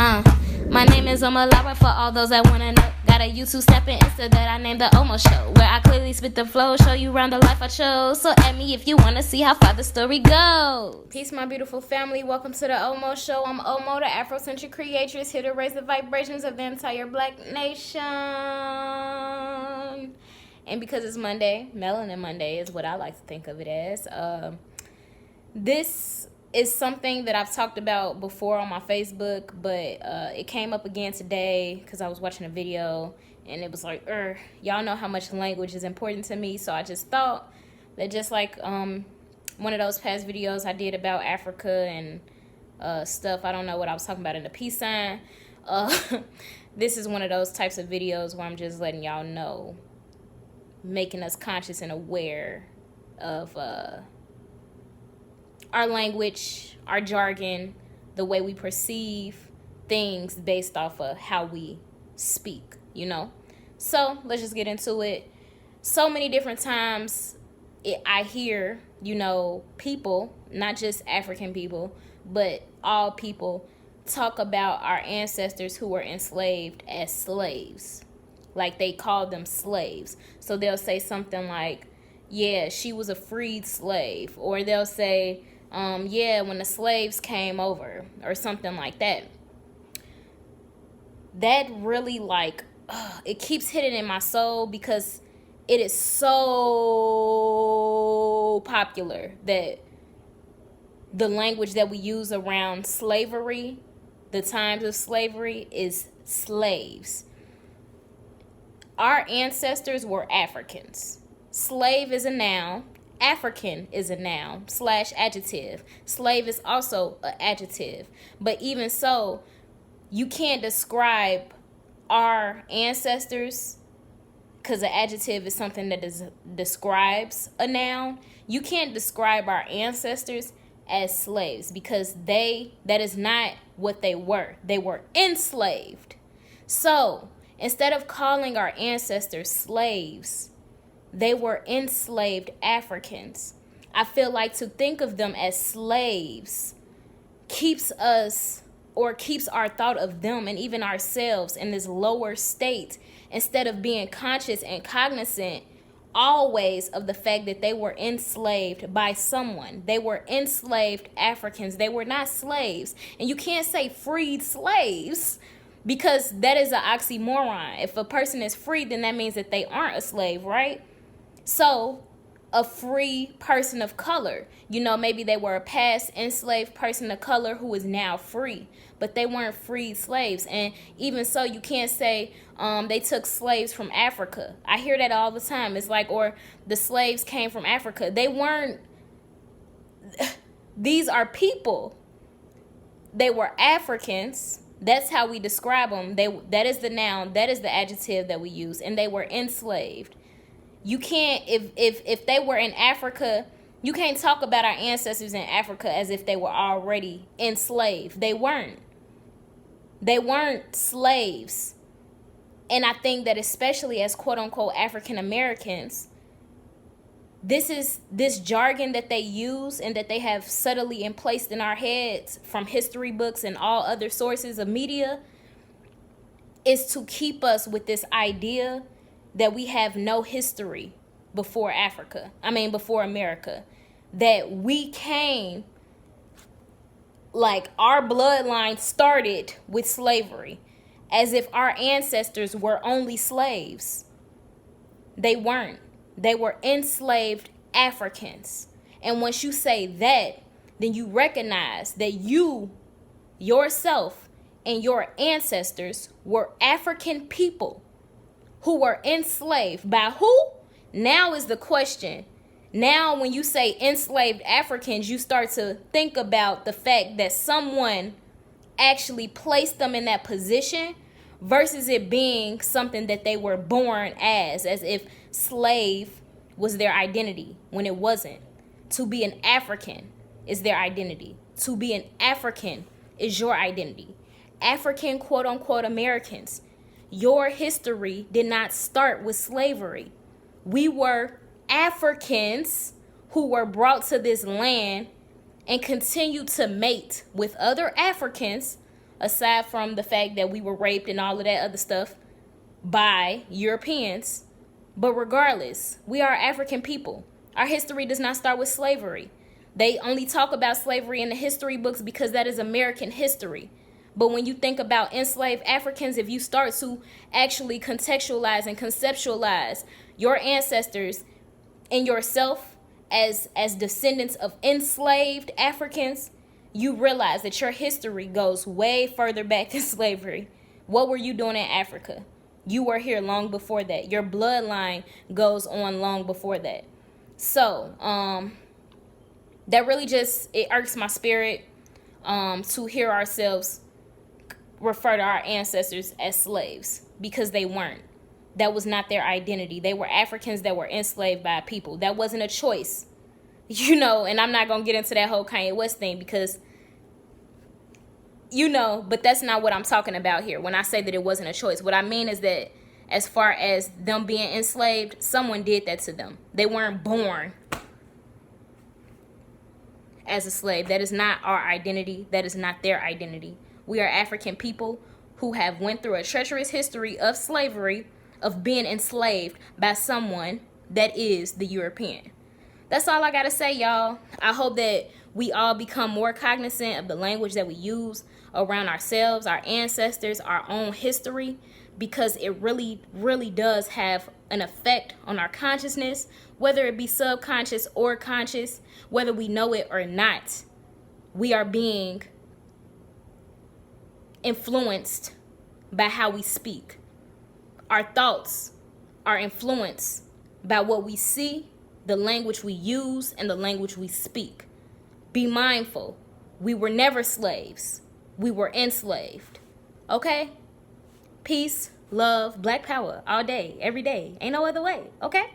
Uh, my name is Omo Nyame for all those that wanna know. Got a YouTube stepping Insta that I named the Omo Show, where I clearly spit the flow, show you around the life I chose. So add me if you wanna see how far the story goes. Peace, my beautiful family. Welcome to the Omo Show. I'm Omo, the Afrocentric creatress, here to raise the vibrations of the entire Black nation. And because it's Monday, Melanin Monday is what I like to think of it as. This is something that I've talked about before on my Facebook, but it came up again today because I was watching a video and it was like, y'all know how much language is important to me. So I just thought that just like one of those past videos I did about Africa and stuff, I don't know what I was talking about in the peace sign. This is one of those types of videos where I'm just letting y'all know, making us conscious and aware of our language, our jargon, the way we perceive things based off of how we speak, you know? So let's just get into it. So many different times I hear, you know, people, not just African people, but all people, talk about our ancestors who were enslaved as slaves. Like they called them slaves. So they'll say something like, yeah, she was a freed slave. Or they'll say, yeah, when the slaves came over, or something like that. That really, like, it keeps hitting in my soul because it is so popular that the language that we use around slavery, the times of slavery, is slaves. Our ancestors were Africans. Slave is a noun. African is a noun / adjective. Slave is also an adjective. But even so, you can't describe our ancestors, because an adjective is something that describes a noun. You can't describe our ancestors as slaves because that is not what they were. They were enslaved. So instead of calling our ancestors slaves, they were enslaved Africans. I feel like to think of them as slaves keeps us, or keeps our thought of them and even ourselves in this lower state, instead of being conscious and cognizant always of the fact that they were enslaved by someone. They were enslaved Africans. They were not slaves. And you can't say freed slaves, because that is an oxymoron. If a person is freed, then that means that they aren't a slave, right? So a free person of color, you know, maybe they were a past enslaved person of color who is now free, but they weren't freed slaves. And even so, you can't say they took slaves from Africa. I hear that all the time. It's like, or the slaves came from Africa. They weren't. These are people. They were Africans. That's how we describe them. That is the noun. That is the adjective that we use. And they were enslaved. You can't, if they were in Africa, you can't talk about our ancestors in Africa as if they were already enslaved. They weren't. They weren't slaves. And I think that especially as quote unquote African Americans, this jargon that they use and that they have subtly placed in our heads from history books and all other sources of media is to keep us with this idea that we have no history before before America. That we came, like our bloodline started with slavery, as if our ancestors were only slaves. They weren't. They were enslaved Africans. And once you say that, then you recognize that you, yourself, and your ancestors were African people who were enslaved by who? Now is the question. Now when you say enslaved Africans, you start to think about the fact that someone actually placed them in that position versus it being something that they were born as if slave was their identity when it wasn't. To be an African is their identity. To be an African is your identity. African quote unquote Americans, your history did not start with slavery. We were Africans who were brought to this land and continue to mate with other Africans aside from the fact that we were raped and all of that other stuff by Europeans. But regardless, we are African people. Our history does not start with slavery. They only talk about slavery in the history books because that is American history. But when you think about enslaved Africans, if you start to actually contextualize and conceptualize your ancestors and yourself as descendants of enslaved Africans, you realize that your history goes way further back than slavery. What were you doing in Africa? You were here long before that. Your bloodline goes on long before that. So, that really just, it irks my spirit to hear ourselves refer to our ancestors as slaves, because they weren't. That was not their identity. They were Africans that were enslaved by people. That wasn't a choice. And I'm not going to get into that whole Kanye West thing because, but that's not what I'm talking about here when I say that it wasn't a choice. What I mean is that as far as them being enslaved, someone did that to them. They weren't born as a slave. That is not our identity. That is not their identity. We are African people who have went through a treacherous history of slavery, of being enslaved by someone that is the European. That's all I got to say, y'all. I hope that we all become more cognizant of the language that we use around ourselves, our ancestors, our own history, because it really, really does have an effect on our consciousness, whether it be subconscious or conscious, whether we know it or not. We are being influenced by how we speak. Our thoughts are influenced by what we see, the language we use, and the language we speak. Be mindful. We were never slaves. We were enslaved. Okay? Peace, love, black power, all day, every day. Ain't no other way. Okay?